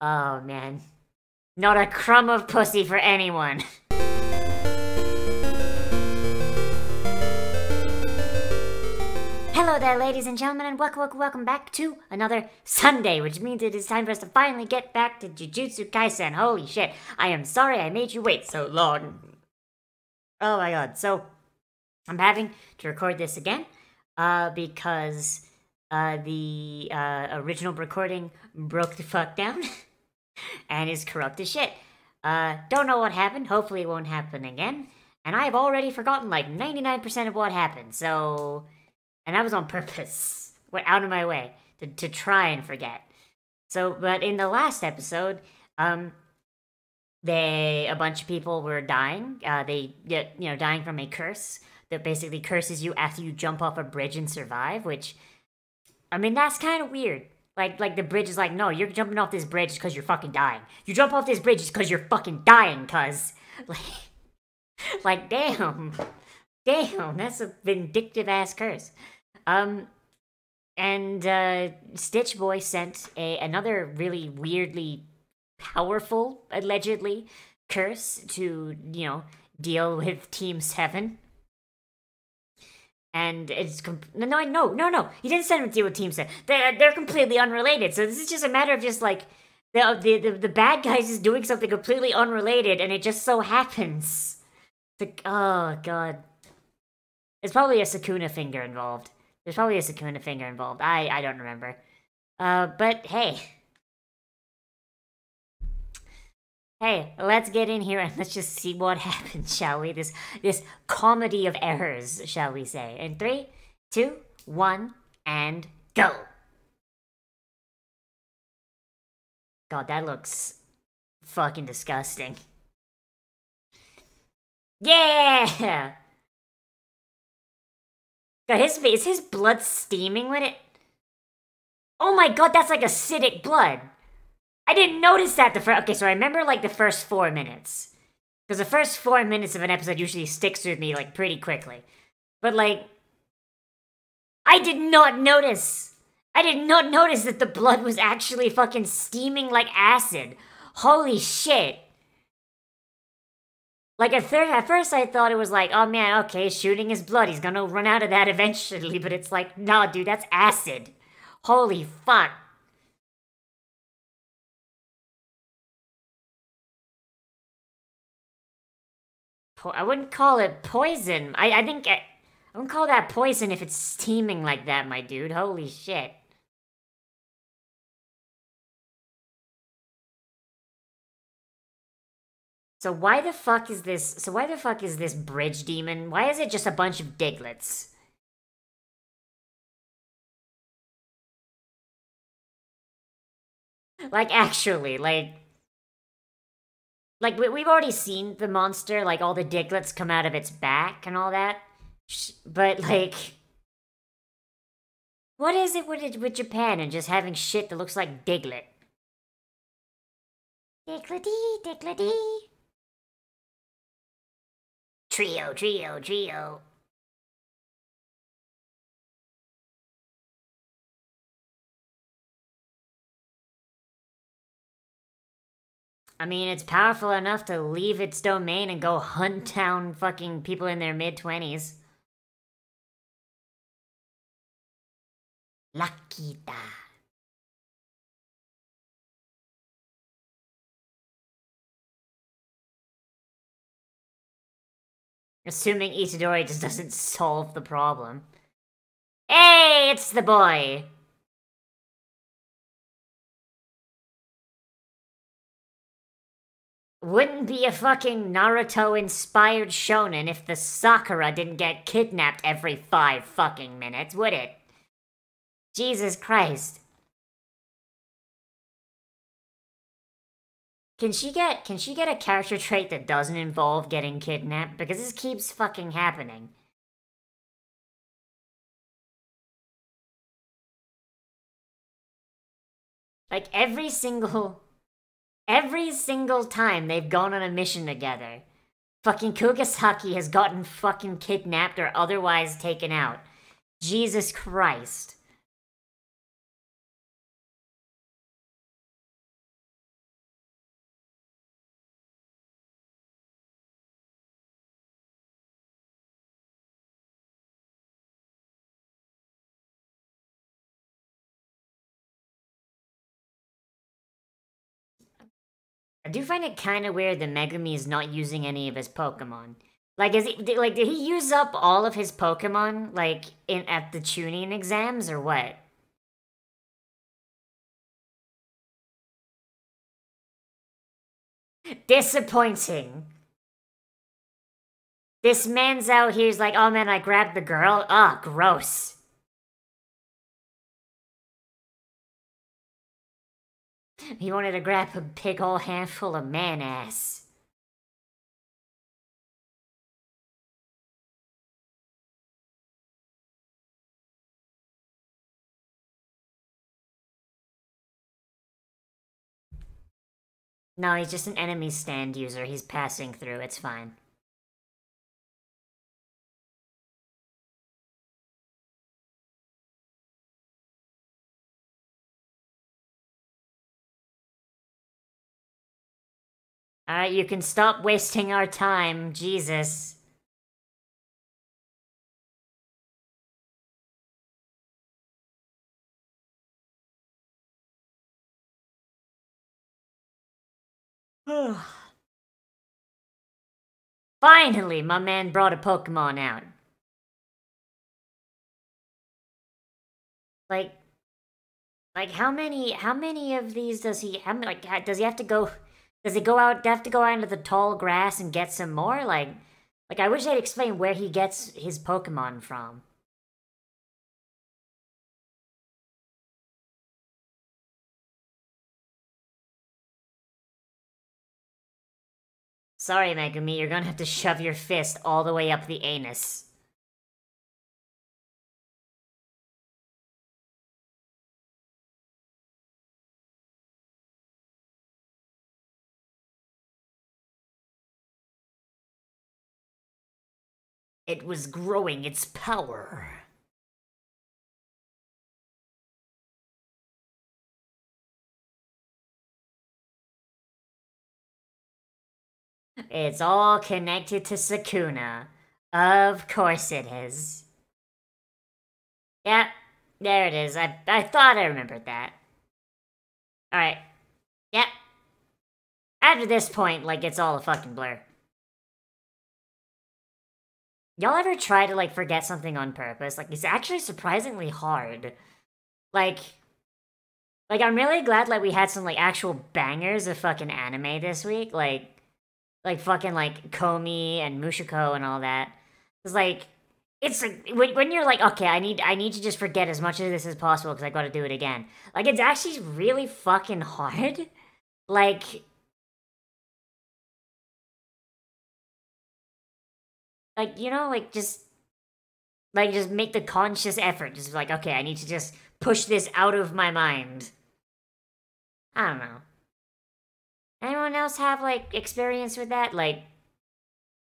Oh, man. Not a crumb of pussy for anyone. Hello there, ladies and gentlemen, and welcome back to another Sunday, which means it is time for us to finally get back to JuJutsu Kaisen. Holy shit, I am sorry I made you wait so long. Oh my god, so I'm having to record this again, because the original recording broke the fuck down and is corrupt as shit. Don't know what happened, hopefully it won't happen again, and I've already forgotten like 99% of what happened, so... And that was on purpose. Went out of my way to try and forget. So, but in the last episode, a bunch of people were dying. Dying from a curse that basically curses you after you jump off a bridge and survive. Which, I mean, that's kind of weird. Like the bridge is like, no, you're jumping off this bridge because you're fucking dying. You jump off this bridge because you're fucking dying, cuz. Like, damn, that's a vindictive ass curse. Stitch Boy sent another really weirdly powerful, allegedly, curse to, deal with Team 7. And it's no, he didn't send him to deal with Team 7. They're completely unrelated, so this is just a matter of just, like, the bad guys is doing something completely unrelated, and it just so happens. Oh, God. There's probably a Sakuna finger involved. I don't remember. But hey. Hey, let's get in here and let's just see what happens, shall we? This comedy of errors, shall we say. In 3, 2, 1, and go! God, that looks fucking disgusting. Yeah! God, is his blood steaming when it... Oh my god, that's like acidic blood. I didn't notice that the first... Okay, so I remember, like, the first 4 minutes. Because the first 4 minutes of an episode usually sticks with me, like, pretty quickly. But, like... I did not notice that the blood was actually fucking steaming like acid. Holy shit. Like, at first I thought it was like, oh man, okay, shooting his blood, he's gonna run out of that eventually, but it's like, nah, dude, that's acid. Holy fuck. I wouldn't call it poison. I think I wouldn't call that poison if it's steaming like that, my dude. Holy shit. So why the fuck is this bridge demon? Why is it just a bunch of diglets? Like, actually, like we've already seen the monster, like, all the diglets come out of its back and all that. But, like... What is it with Japan and just having shit that looks like Diglett? Diglety. Trio. I mean, it's powerful enough to leave its domain and go hunt down fucking people in their mid-20s. Lakita. Assuming Itadori just doesn't solve the problem. Hey, it's the boy! Wouldn't be a fucking Naruto-inspired shonen if the Sakura didn't get kidnapped every 5 fucking minutes, would it? Jesus Christ. Can she get a character trait that doesn't involve getting kidnapped? Because this keeps fucking happening. Like, every single time they've gone on a mission together, fucking Kugasaki has gotten fucking kidnapped or otherwise taken out. Jesus Christ. I do find it kind of weird that Megumi is not using any of his Pokemon. Like, did he use up all of his Pokemon, like, at the tuning exams, or what? Disappointing. This man's out here, he's like, oh man, I grabbed the girl. Ugh, gross. He wanted to grab a big ol' handful of man-ass. No, he's just an enemy stand user. He's passing through. It's fine. Alright, you can stop wasting our time. Jesus. Finally, my man brought a Pokemon out. Like, how many of these does he, does he have to go, does he have to go out into the tall grass and get some more? Like, I wish they'd explain where he gets his Pokemon from. Sorry, Megumi, you're gonna have to shove your fist all the way up the anus. It was growing its power. It's all connected to Sukuna. Of course it is. Yep, there it is. I thought I remembered that. Alright. Yep. After this point, like, it's all a fucking blur. Y'all ever try to, like, forget something on purpose? Like, it's actually surprisingly hard. Like, I'm really glad, like, we had some, like, actual bangers of fucking anime this week. Like fucking, like, Komi and Mushoku and all that. It's like, it's like, when you're like, okay, I need to just forget as much of this as possible because I gotta do it again. Like, it's actually really fucking hard. Like, you know, like, just make the conscious effort. Just like, okay, I need to just push this out of my mind. I don't know. Anyone else have, like, experience with that? Like,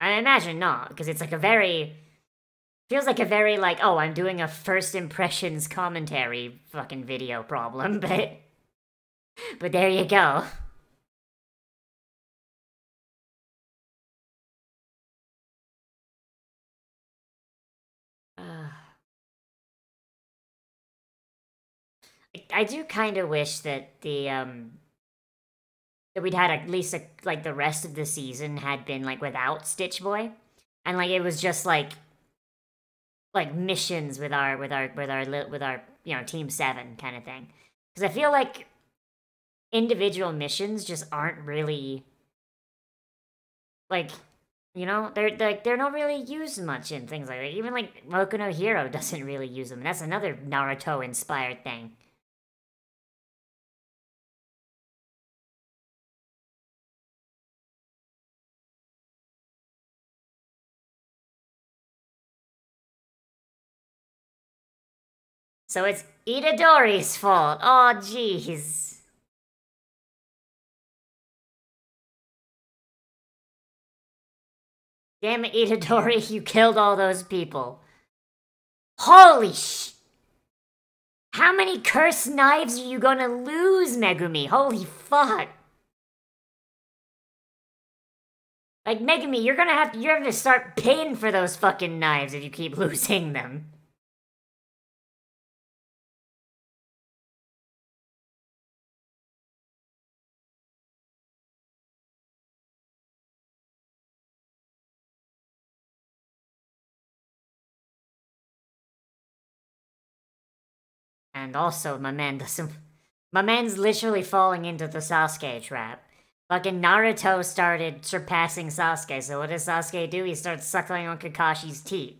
I imagine not, because it's like a very... Feels like a very, like, oh, I'm doing a first impressions commentary fucking video problem, but... But there you go. I do kind of wish that that we'd had at least, like, the rest of the season had been, like, without Stitch Boy. And, like, it was just, like, missions with our, you know, Team 7 kind of thing. Because I feel like individual missions just aren't really, like, you know, they're not really used much in things like that. Even, like, Boku no Hero doesn't really use them. That's another Naruto-inspired thing. So it's Itadori's fault. Oh, jeez. Damn it, Itadori, you killed all those people. Holy sh... How many cursed knives are you gonna lose, Megumi? Holy fuck. Like, Megumi, you're gonna to start paying for those fucking knives if you keep losing them. And also, my man doesn't... My man's literally falling into the Sasuke trap. Fucking Naruto started surpassing Sasuke, so what does Sasuke do? He starts suckling on Kakashi's teeth.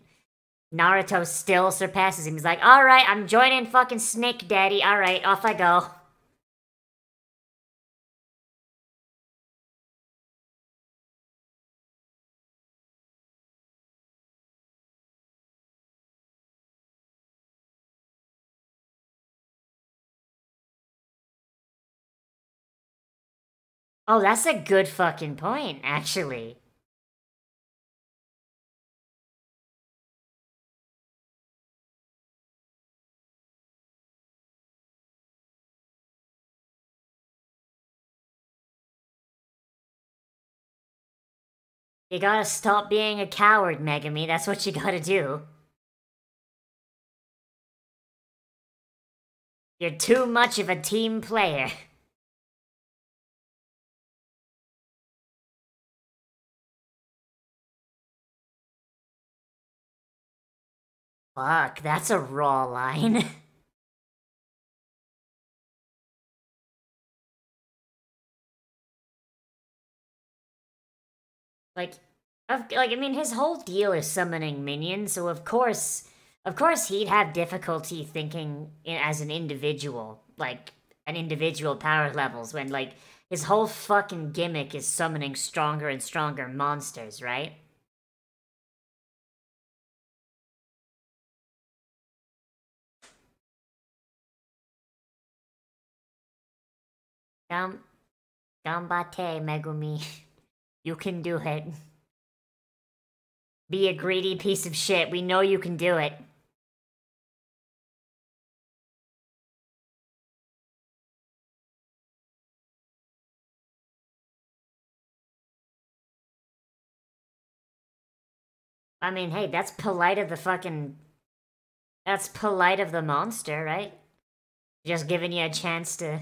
Naruto still surpasses him. He's like, alright, I'm joining fucking Snake Daddy. Alright, off I go. Oh, that's a good fucking point, actually. You gotta stop being a coward, Megami. That's what you gotta do. You're too much of a team player. Fuck, that's a raw line. Like, I mean, his whole deal is summoning minions, so of course he'd have difficulty thinking as an individual, like, an individual power levels, when, like, his whole fucking gimmick is summoning stronger and stronger monsters, right? Gambate, Megumi. You can do it. Be a greedy piece of shit. We know you can do it. I mean, hey, that's polite of the fucking... That's polite of the monster, right? Just giving you a chance to...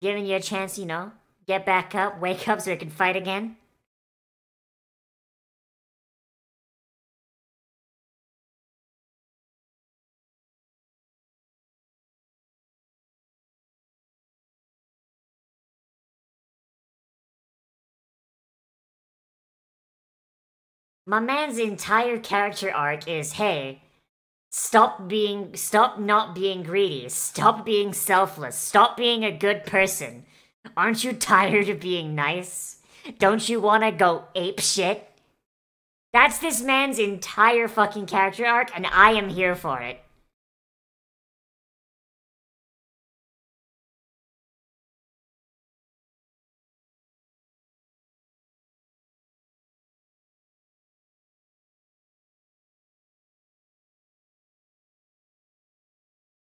Giving you a chance, you know? Get back up, wake up so we can fight again. My man's entire character arc is, hey, stop not being greedy, stop being selfless, stop being a good person. Aren't you tired of being nice? Don't you wanna go ape shit? That's this man's entire fucking character arc, and I am here for it.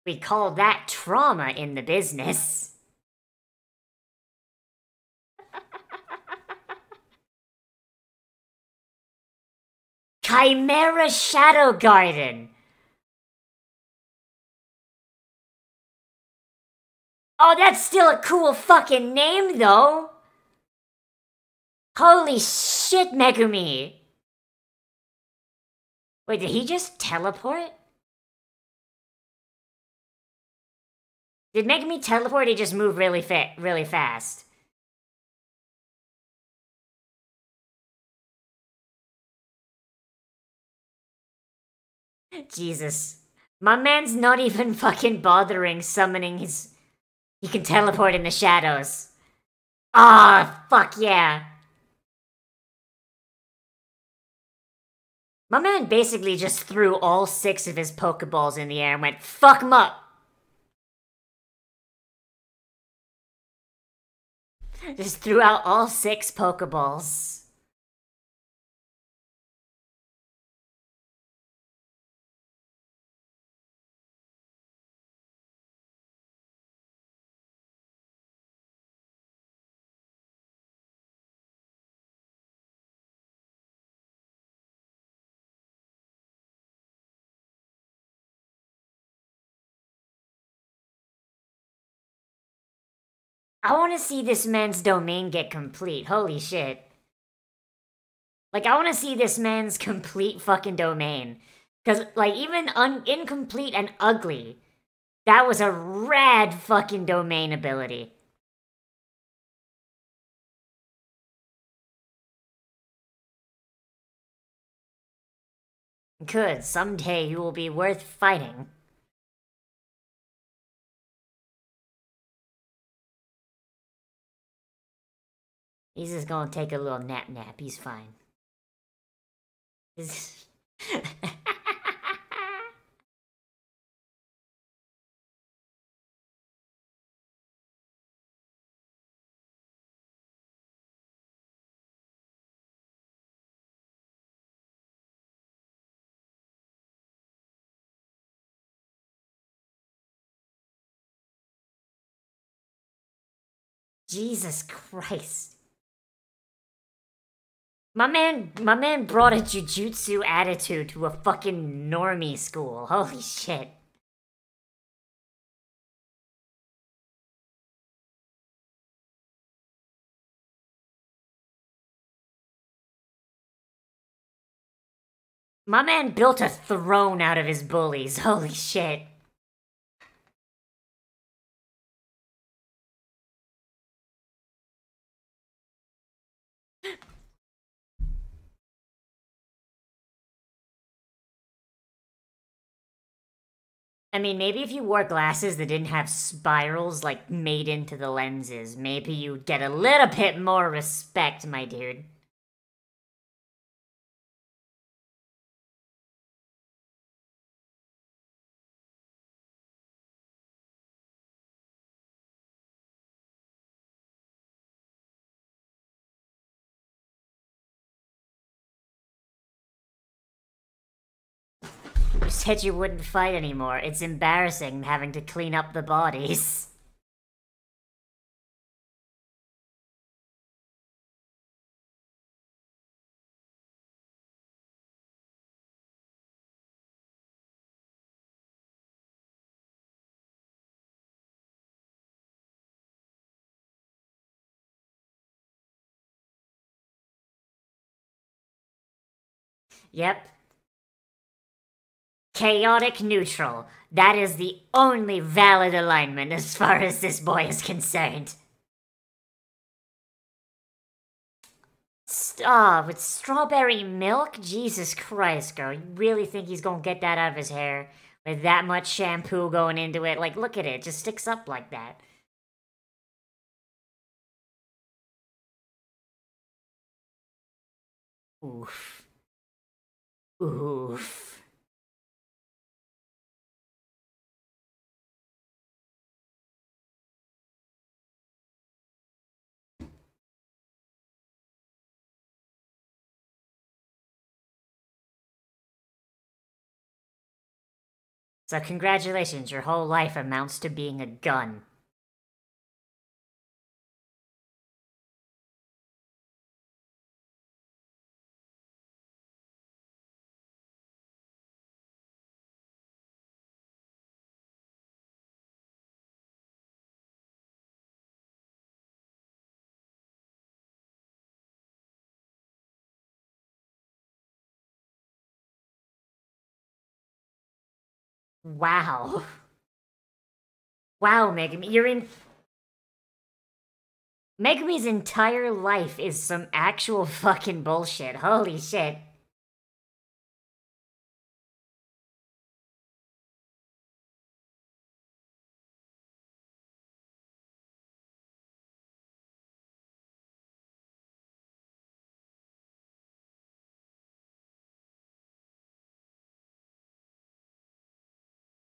We call that trauma in the business. Chimera Shadow Garden! Oh, that's still a cool fucking name, though! Holy shit, Megumi! Wait, did he just teleport? Did Megumi teleport or did he just move really fast? Jesus. My man's not even fucking bothering summoning his... He can teleport in the shadows. Ah, fuck yeah. My man basically just threw all 6 of his Pokeballs in the air and went, fuck 'em up! Just threw out all 6 Pokeballs. I want to see this man's domain get complete. Holy shit. Like, I want to see this man's complete fucking domain. Because, like, even incomplete and ugly, That was a rad fucking domain ability. Good, someday you will be worth fighting. He's just gonna take a little nap. He's fine. Jesus Christ. My man brought a jujutsu attitude to a fucking normie school. Holy shit. My man built a throne out of his bullies. Holy shit. I mean, maybe if you wore glasses that didn't have spirals, like, made into the lenses, maybe you'd get a little bit more respect, my dude. You said you wouldn't fight anymore. It's embarrassing having to clean up the bodies. Yep. Chaotic neutral. That is the only valid alignment as far as this boy is concerned. With strawberry milk? Jesus Christ, girl. You really think he's gonna get that out of his hair? With that much shampoo going into it? Like, look at it. It just sticks up like that. Oof. Oof. So congratulations, your whole life amounts to being a gun. Wow. Wow, Megami, you're in... Megami's entire life is some actual fucking bullshit. Holy shit.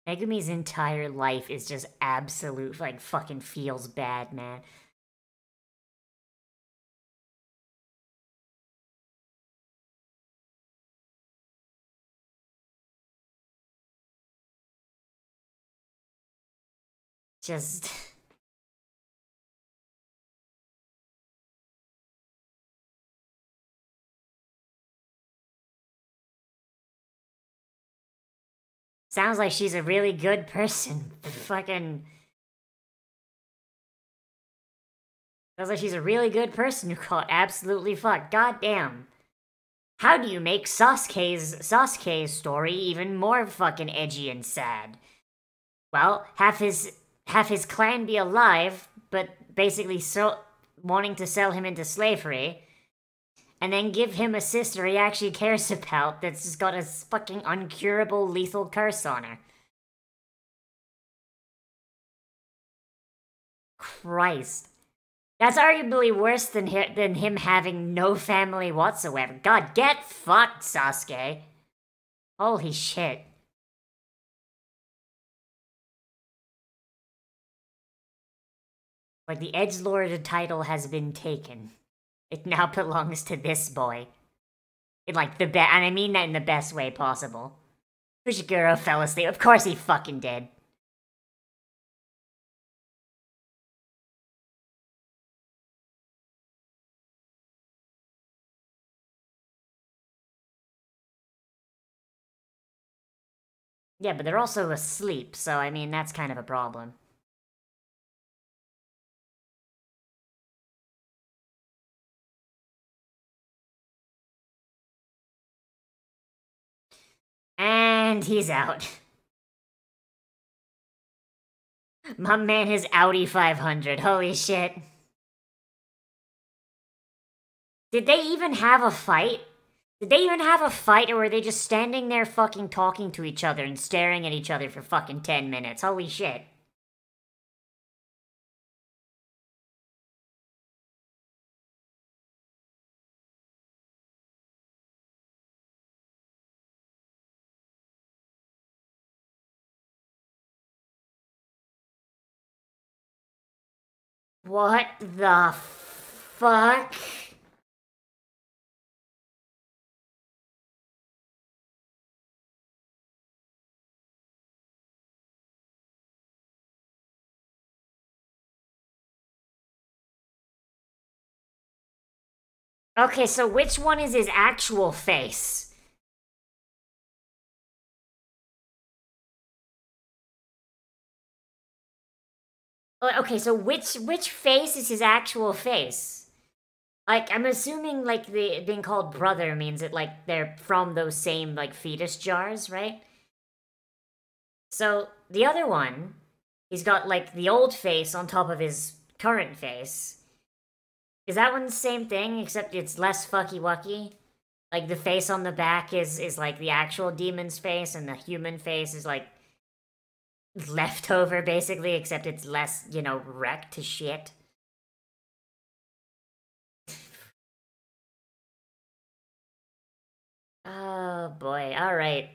Megami's entire life is just absolute, like, fucking feels bad, man. Just... Sounds like she's a really good person. Fucking... Sounds like she's a really good person who caught absolutely fucked. Goddamn. How do you make Sasuke's story even more fucking edgy and sad? well, have his clan be alive, but basically wanting to sell him into slavery, and then give him a sister he actually cares about that's just got a fucking uncurable lethal curse on her. Christ. That's arguably worse than him having no family whatsoever. God, get fucked, Sasuke. Holy shit. Like, the edgelord title has been taken. It now belongs to this boy. In, like, and I mean that in the best way possible. Fushiguro fell asleep. Of course he fucking did. Yeah, but they're also asleep, so I mean, that's kind of a problem. And he's out. My man has Audi 500. Holy shit. Did they even have a fight? Did they even have a fight, or were they just standing there fucking talking to each other and staring at each other for fucking 10 minutes? Holy shit. What the fuck? Okay, so which one is his actual face? Okay, so which face is his actual face? Like, I'm assuming, like, the being called brother means that, like, they're from those same, like, fetus jars, right? So, the other one, he's got, like, the old face on top of his current face. Is that one the same thing, except it's less fucky-wucky? Like, the face on the back is like, the actual demon's face, and the human face is, like, leftover, basically, except it's less, you know, wrecked to shit. Oh, boy. Alright.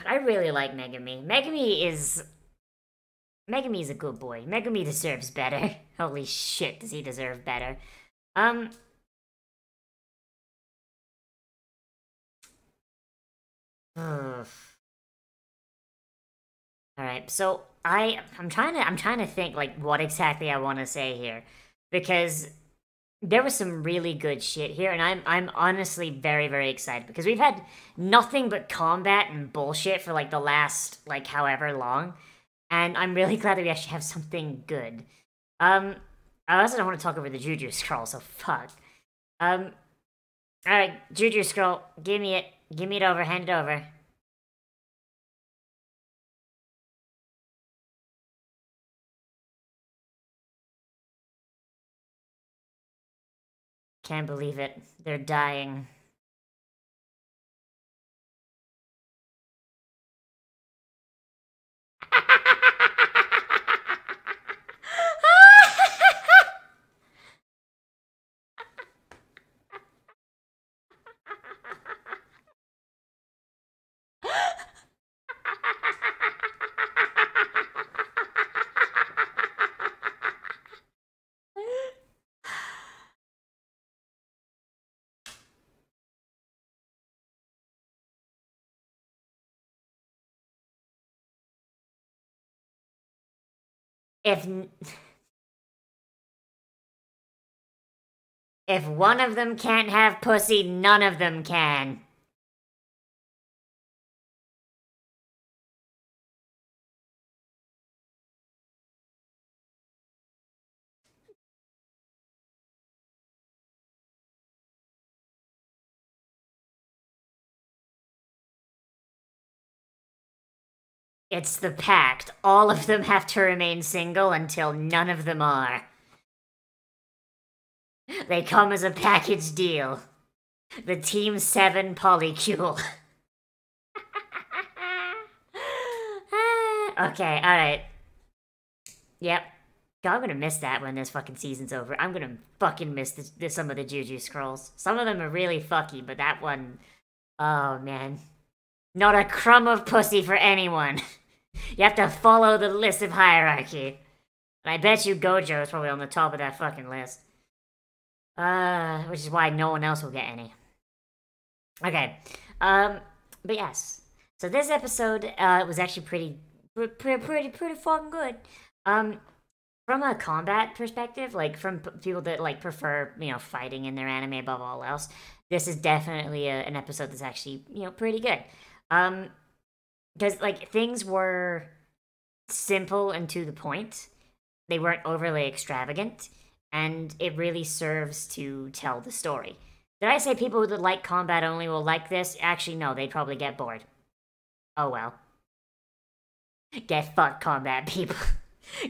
I really like Megami. Megami's a good boy. Megami deserves better. Holy shit, does he deserve better. Um... Alright, so I'm trying to think like what exactly I want to say here. Because there was some really good shit here, and I'm honestly very, very excited because we've had nothing but combat and bullshit for like the last like however long. And I'm really glad that we actually have something good. Um, I also don't want to talk over the Juju scroll, so fuck. Um, alright, Juju scroll, give me it. Give me it over, hand it over. Can't believe it. They're dying. If if one of them can't have pussy, none of them can. It's the pact. All of them have to remain single until none of them are. They come as a package deal. The Team 7 polycule. Okay, alright. Yep. God, I'm gonna miss that when this fucking season's over. I'm gonna fucking miss some of the Juju scrolls. Some of them are really fucky, but that one... Oh, man. Not a crumb of pussy for anyone. You have to follow the list of hierarchy. And I bet you Gojo is probably on the top of that fucking list. Which is why no one else will get any. Okay. But yes. So this episode, was actually pretty fucking good. From a combat perspective, like, from people that, like, prefer, you know, fighting in their anime above all else, this is definitely an episode that's actually, you know, pretty good. Because, like, things were simple and to the point. They weren't overly extravagant, and it really serves to tell the story. Did I say people that like combat only will like this? Actually, no, they'd probably get bored. Oh well. Get fucked, combat people.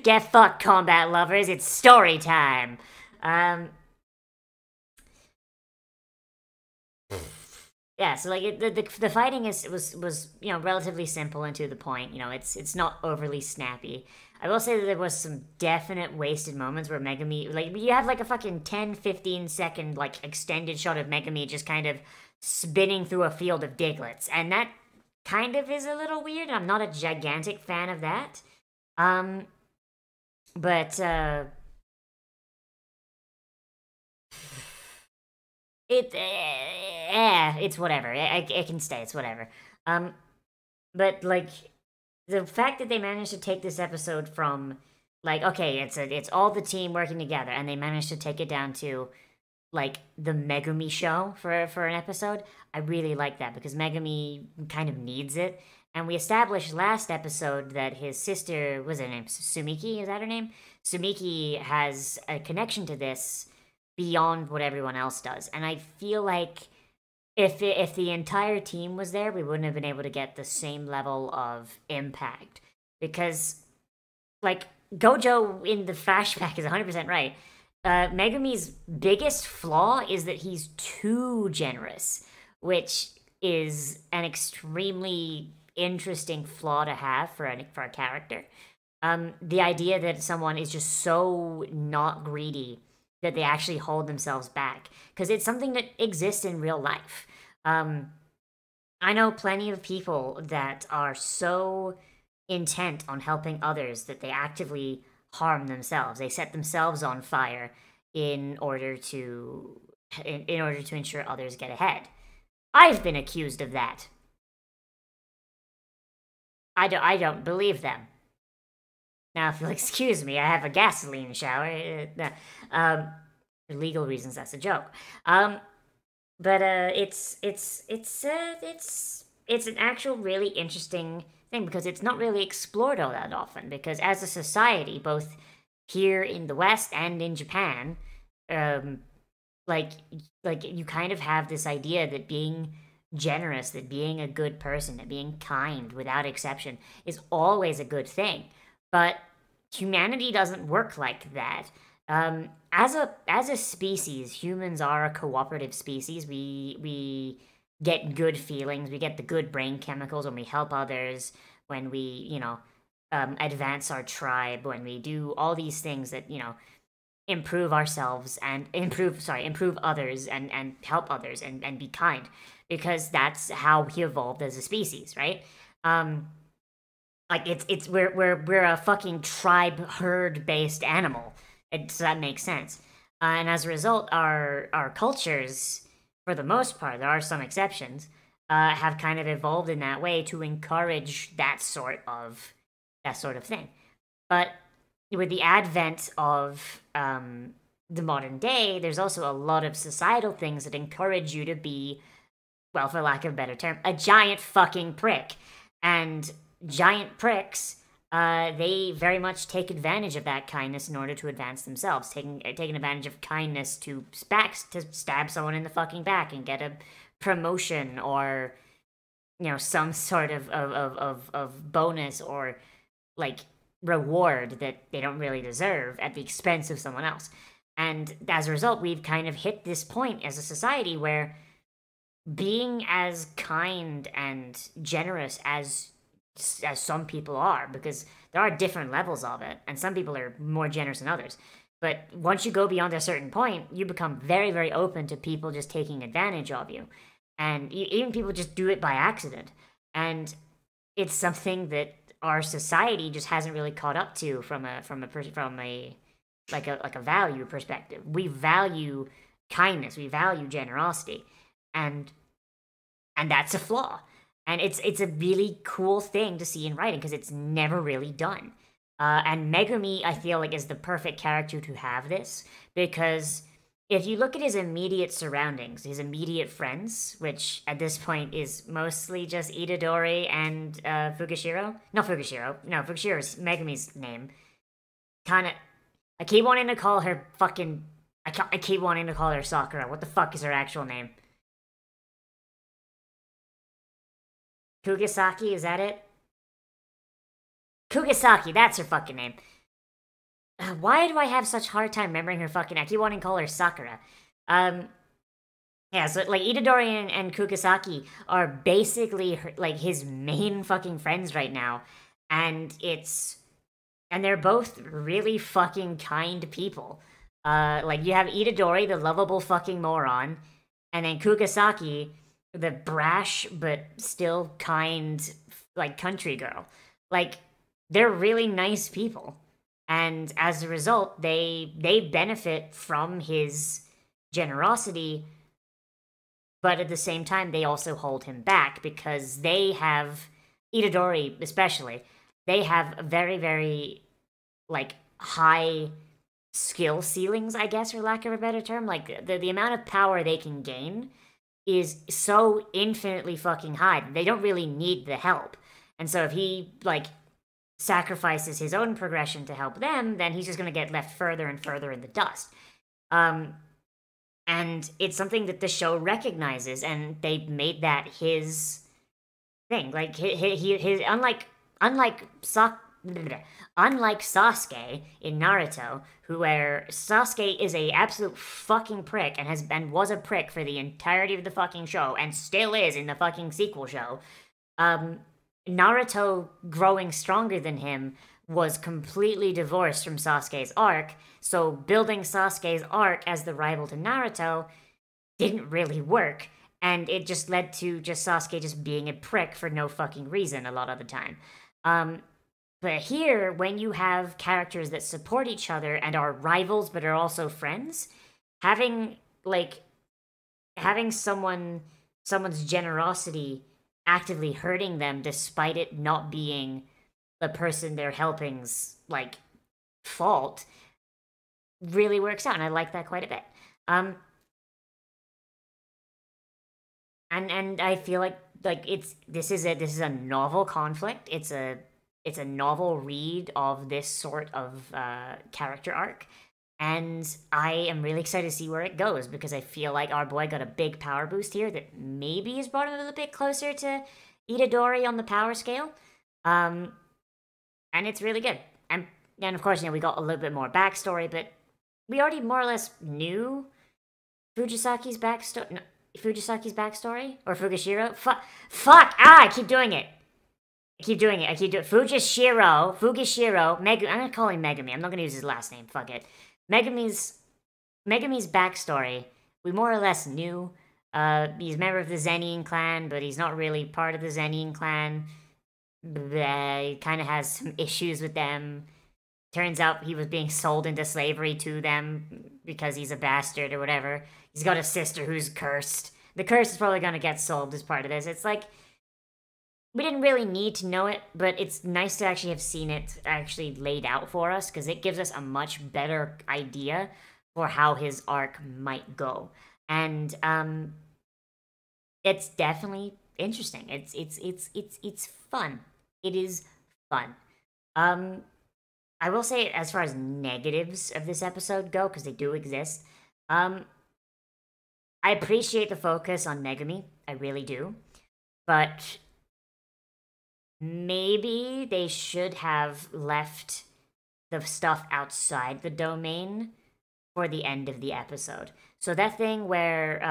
Get fucked, combat lovers. It's story time. Yeah, so like the fighting was you know, relatively simple and to the point. You know, it's not overly snappy. I will say that there was some definite wasted moments where Megami, like, you have like a fucking 10-15 second like extended shot of Megami just kind of spinning through a field of Diglets, and that kind of is a little weird. I'm not a gigantic fan of that. But it's whatever. It can stay. It's whatever. But like, the fact that they managed to take this episode from, like, okay, it's all the team working together, and they managed to take it down to, like, the Megumi show for an episode. I really like that, because Megumi kind of needs it. And we established last episode that his sister, was her name Sumiki? Is that her name? Sumiki has a connection to this beyond what everyone else does. And I feel like if the entire team was there, we wouldn't have been able to get the same level of impact. Because, like, Gojo in the flashback is 100% right. Megumi's biggest flaw is that he's too generous, which is an extremely interesting flaw to have for a character. The idea that someone is just so not greedy that they actually hold themselves back, because it's something that exists in real life. I know plenty of people that are so intent on helping others that they actively harm themselves. They set themselves on fire in order to ensure others get ahead. I've been accused of that. I don't believe them. Now, if you'll excuse me, I have a gasoline shower. For legal reasons, that's a joke. But it's an actual really interesting thing, because it's not really explored all that often. Because as a society, both here in the West and in Japan, like you kind of have this idea that being generous, that being a good person, that being kind without exception is always a good thing. But humanity doesn't work like that. As a species, humans are a cooperative species. We get good feelings, we get the good brain chemicals when we help others, when we, you know, advance our tribe, when we do all these things that, you know, improve ourselves and improve others and help others and be kind, because that's how we evolved as a species, right? Like, we're a fucking tribe herd based animal. So that makes sense. And as a result, our cultures, for the most part, there are some exceptions, have kind of evolved in that way to encourage that sort of thing. But with the advent of the modern day, there's also a lot of societal things that encourage you to be, well, for lack of a better term, a giant fucking prick. And giant pricks, they very much take advantage of that kindness in order to advance themselves, taking advantage of kindness to stab someone in the fucking back and get a promotion, or some sort of bonus or like reward that they don't really deserve at the expense of someone else. And as a result, we've kind of hit this point as a society where being as kind and generous as some people are, because there are different levels of it, and some people are more generous than others. But once you go beyond a certain point, you become very, very open to people just taking advantage of you. And even people just do it by accident. And it's something that our society just hasn't really caught up to from a like a value perspective. We value kindness, we value generosity, and that's a flaw. And it's a really cool thing to see in writing because it's never really done. And Megumi, I feel like, is the perfect character to have this, because if you look at his immediate surroundings, his immediate friends, which at this point is mostly just Itadori and Fukushiro. No, Fukushiro is Megumi's name. Kinda, I keep wanting to call her fucking, I keep wanting to call her Sakura. What the fuck is her actual name? Kugisaki, is that it? Kugisaki, that's her fucking name. Why do I have such hard time remembering her fucking... I keep wanting to call her Sakura. Yeah, so, like, Itadori and Kugisaki are basically, like, his main fucking friends right now. And it's... And they're both really fucking kind people. Like, you have Itadori, the lovable fucking moron, and then Kugisaki, the brash but still kind, like, country girl. Like, they're really nice people. And as a result, they benefit from his generosity, but at the same time, they also hold him back because they have, Itadori especially, they have very, very, like, high skill ceilings, I guess, for lack of a better term. Like, the amount of power they can gain is so infinitely fucking high. They don't really need the help. And so if he, like, sacrifices his own progression to help them, then he's just going to get left further and further in the dust. And it's something that the show recognizes, and they made that his thing. Like, his unlike Sasuke in Naruto, where Sasuke is a absolute fucking prick and was a prick for the entirety of the fucking show, and still is in the fucking sequel show. Naruto growing stronger than him was completely divorced from Sasuke's arc, so building Sasuke's arc as the rival to Naruto didn't really work, and it just led to just Sasuke just being a prick for no fucking reason a lot of the time. But here, when you have characters that support each other and are rivals but are also friends, having someone's generosity actively hurting them despite it not being the person they're helping's, like, fault really works out, and I like that quite a bit. And I feel like this is a novel conflict. It's a novel read of this sort of character arc, and I am really excited to see where it goes, because I feel like our boy got a big power boost here that maybe has brought him a little bit closer to Itadori on the power scale. And it's really good. And of course, we got a little bit more backstory, but we already more or less knew Fujisaki's backstory. No, Fujisaki's backstory? Or Fukushiro? Fuck! I keep doing it! Fukushiro, Megumi. I'm gonna call him Megumi. I'm not gonna use his last name. Fuck it. Megumi's backstory, we more or less knew. He's a member of the Zenin clan, but he's not really part of the Zenin clan. He kind of has some issues with them. Turns out he was being sold into slavery to them because he's a bastard or whatever. He's got a sister who's cursed. The curse is probably gonna get solved as part of this. It's like, we didn't really need to know it, but it's nice to actually have seen it actually laid out for us, because it gives us a much better idea for how his arc might go. And it's definitely interesting. It's fun. It is fun. I will say, as far as negatives of this episode go, because they do exist, I appreciate the focus on Megumi. I really do. But maybe they should have left the stuff outside the domain for the end of the episode. So that thing where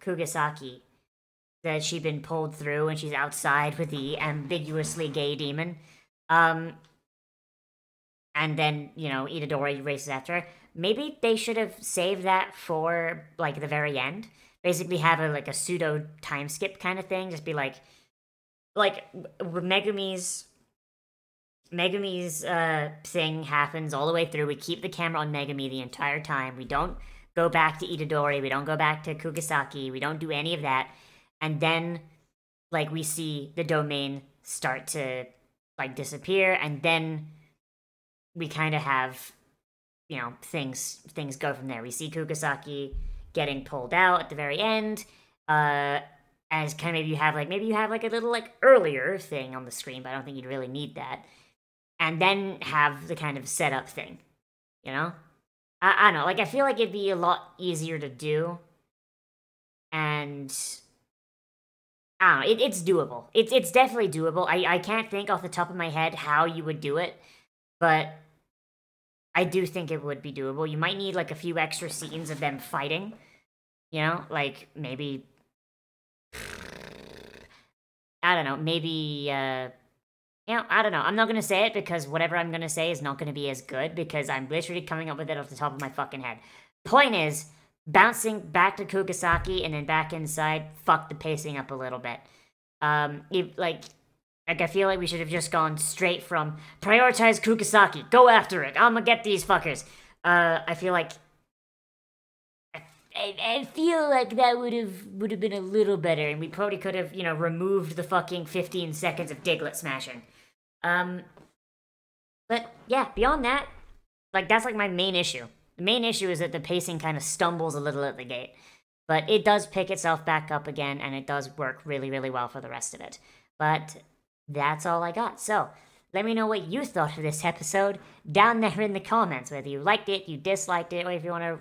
Kugisaki, that she'd been pulled through and she's outside with the ambiguously gay demon. And then, you know, Itadori races after her. Maybe they should have saved that for, like, the very end. Basically have a pseudo time skip kind of thing. Just be like Megumi's thing happens all the way through. We keep the camera on Megumi the entire time. We don't go back to Itadori. We don't go back to Kugisaki. We don't do any of that. And then, like, we see the domain start to, like, disappear. And then we kind of have, you know, things go from there. We see Kugisaki getting pulled out at the very end. As kind of maybe you have like a little like earlier thing on the screen, but I don't think you'd really need that. And then have the kind of setup thing, you know? I don't know, like I feel like it'd be a lot easier to do. And I don't know, it's doable. It's definitely doable. I can't think off the top of my head how you would do it, but I do think it would be doable. You might need like a few extra scenes of them fighting, you know? Like maybe, I don't know, maybe, you know, I don't know. I'm not going to say it because whatever I'm going to say is not going to be as good because I'm literally coming up with it off the top of my fucking head. Point is, bouncing back to Kugisaki and then back inside fucked the pacing up a little bit. Like I feel like we should have just gone straight from prioritize Kugisaki, go after it, I'ma get these fuckers. I feel like I feel like that would have been a little better, and we probably could have, you know, removed the fucking 15 seconds of Diglett smashing. But yeah, beyond that, like that's like my main issue. The main issue is that the pacing kind of stumbles a little at the gate, but it does pick itself back up again, and it does work really, really well for the rest of it. But that's all I got. So let me know what you thought of this episode down there in the comments, whether you liked it, you disliked it, or if you want to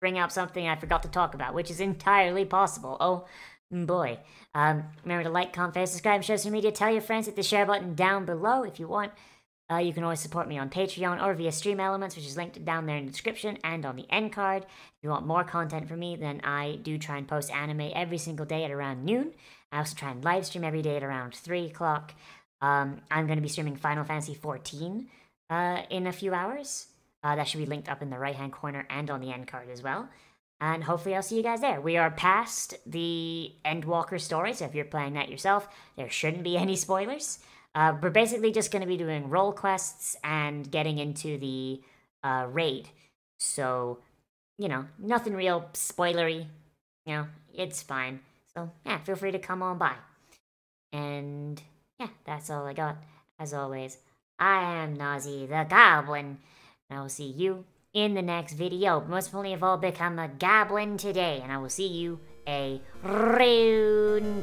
bring up something I forgot to talk about, which is entirely possible. Oh boy. Remember to like, comment, favorite, subscribe, share social media, tell your friends, hit the share button down below if you want. You can always support me on Patreon or via Stream Elements, which is linked down there in the description and on the end card. If you want more content from me, then I do try and post anime every single day at around noon. I also try and live stream every day at around 3 o'clock. I'm going to be streaming Final Fantasy XIV in a few hours. That should be linked up in the right-hand corner and on the end card as well. And hopefully I'll see you guys there. We are past the Endwalker story, so if you're playing that yourself, there shouldn't be any spoilers. We're basically just going to be doing role quests and getting into the raid. So, you know, nothing real spoilery. You know, it's fine. So, yeah, feel free to come on by. And, yeah, that's all I got. As always, I am Nozz the Goblin. And I will see you in the next video. Most importantly of all, become a goblin today. And I will see you a rune.